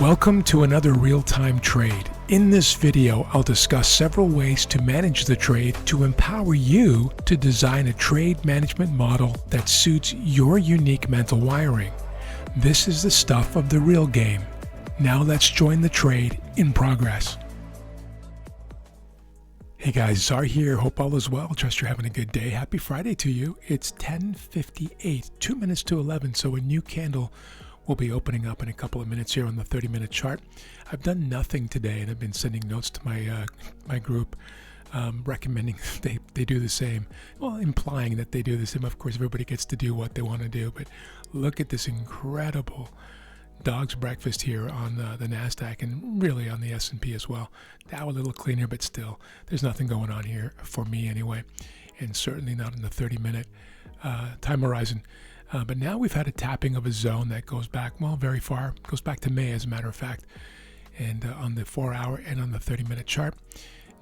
Welcome to another real-time trade. In this video, I'll discuss several ways to manage the trade to empower you to design a trade management model that suits your unique mental wiring. This is the stuff of the real game. Now let's join the trade in progress. Hey guys, Czar here. Hope all is well. Trust you're having a good day. Happy Friday to you. It's 10:58, 2 minutes to 11, so a new candle will be opening up in a couple of minutes here on the 30-minute chart. I've done nothing today, and I've been sending notes to my group, recommending they do the same. Well, implying that they do the same. Of course, everybody gets to do what they want to do, but look at this incredible dog's breakfast here on the NASDAQ and really on the S&P as well. Dow a little cleaner, but still, there's nothing going on here for me anyway, and certainly not in the 30-minute time horizon. But now we've had a tapping of a zone that goes back, well, very far. Goes back to May, as a matter of fact. And on the 4-hour and on the 30-minute chart,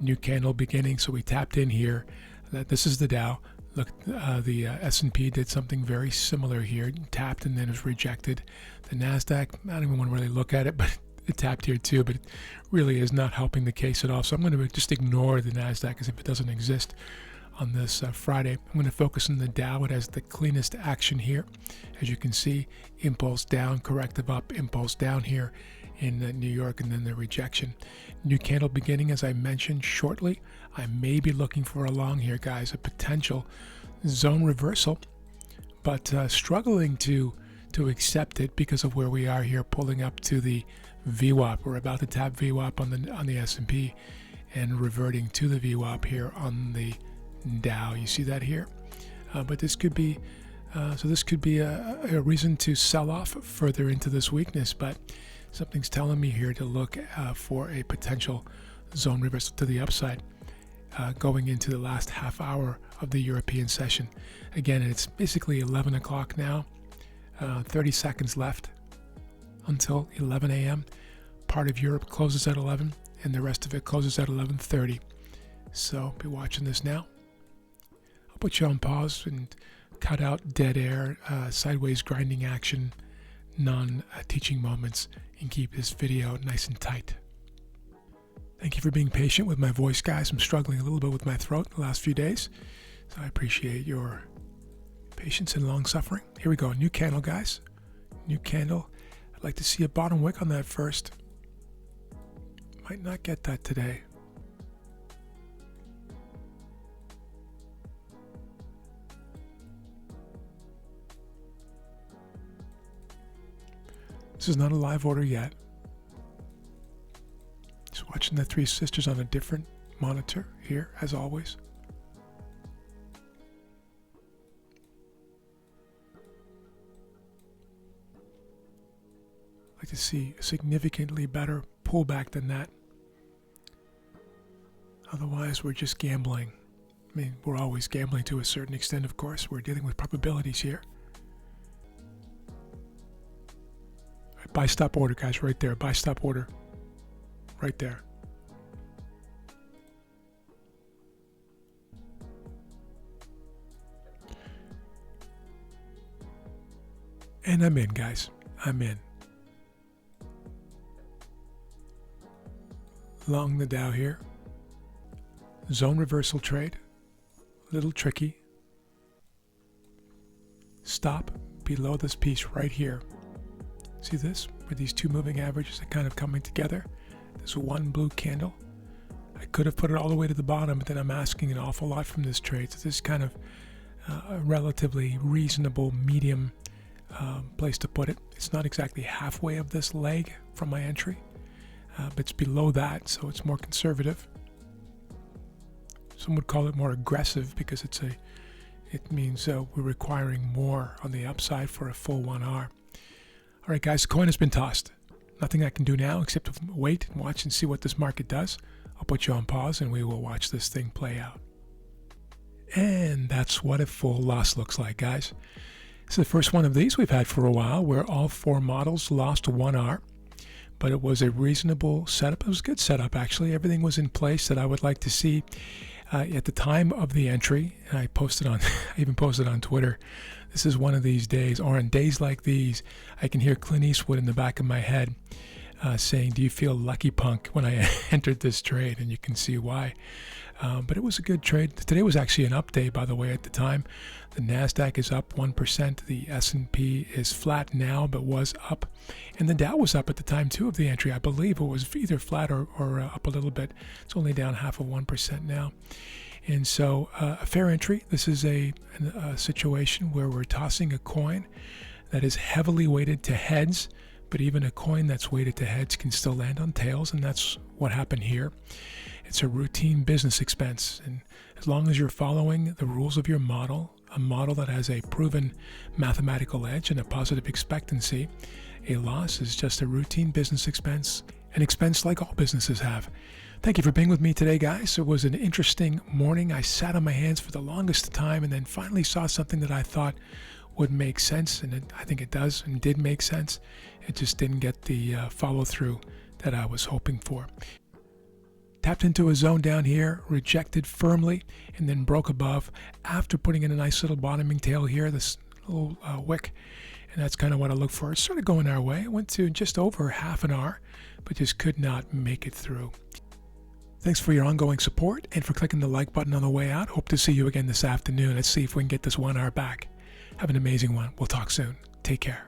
new candle beginning. So we tapped in here. This is the Dow. Look, the S&P did something very similar here. Tapped and then was rejected. The NASDAQ, I don't even want to really look at it, but it tapped here too. But it really is not helping the case at all. So I'm going to just ignore the NASDAQ as if it doesn't exist. On this Friday, I'm going to focus on the Dow. It has the cleanest action here. As you can see, impulse down, corrective up, impulse down here in New York, and then the rejection. New candle beginning, as I mentioned shortly. I may be looking for a long here, guys, a potential zone reversal, but struggling to accept it because of where we are here, pulling up to the VWAP. We're about to tap VWAP on the S&P and reverting to the VWAP here on the Dow. You see that here, but this could be a reason to sell off further into this weakness, but something's telling me here to look for a potential zone reversal to the upside going into the last half hour of the European session. Again, it's basically 11 o'clock now, 30 seconds left until 11 a.m. Part of Europe closes at 11 and the rest of it closes at 11:30. So be watching this now. Put you on pause and cut out dead air, sideways grinding action, non-teaching moments, and keep this video nice and tight. Thank you for being patient with my voice, guys. I'm struggling a little bit with my throat the last few days, so I appreciate your patience and long suffering. Here we go, new candle, guys. New candle. I'd like to see a bottom wick on that first. Might not get that today. This is not a live order yet. Just watching the three sisters on a different monitor here, as always. I'd like to see a significantly better pullback than that. Otherwise, we're just gambling. I mean, we're always gambling to a certain extent, of course. We're dealing with probabilities here. Buy stop order, guys, right there. Buy stop order. Right there. And I'm in, guys. I'm in. Long the Dow here. Zone reversal trade. A little tricky. Stop below this piece right here. See this? Where these two moving averages are kind of coming together. There's one blue candle. I could have put it all the way to the bottom, but then I'm asking an awful lot from this trade. So this is kind of a relatively reasonable medium place to put it. It's not exactly halfway of this leg from my entry, but it's below that, so it's more conservative. Some would call it more aggressive because it means we're requiring more on the upside for a full 1 hour. All right, guys, the coin has been tossed. Nothing I can do now except to wait and watch and see what this market does. I'll put you on pause and we will watch this thing play out. And that's what a full loss looks like, guys. It's the first one of these we've had for a while where all four models lost 1 hour, but it was a reasonable setup. It was a good setup, actually. Everything was in place that I would like to see at the time of the entry. And I even posted on Twitter. This is one of these days, or on days like these, I can hear Clint Eastwood in the back of my head saying, do you feel lucky, punk, when I entered this trade? And you can see why. But it was a good trade. Today was actually an up day, by the way, at the time. The NASDAQ is up 1%. The S&P is flat now, but was up. And the Dow was up at the time, too, of the entry. I believe it was either flat or up a little bit. It's only down 0.5% now. And so a fair entry. This is a situation where we're tossing a coin that is heavily weighted to heads, but even a coin that's weighted to heads can still land on tails, and that's what happened here. It's a routine business expense, and as long as you're following the rules of your model, a model that has a proven mathematical edge and a positive expectancy, a loss is just a routine business expense, an expense like all businesses have. Thank you for being with me today, guys. It was an interesting morning. I sat on my hands for the longest time and then finally saw something that I thought would make sense, and I think it does and did make sense. It just didn't get the follow-through that I was hoping for. Tapped into a zone down here, rejected firmly, and then broke above after putting in a nice little bottoming tail here, this little wick, and that's kind of what I look for. It started going our way. It went to just over half an hour, but just could not make it through. Thanks for your ongoing support and for clicking the like button on the way out. Hope to see you again this afternoon. Let's see if we can get this 1 hour back. Have an amazing one. We'll talk soon. Take care.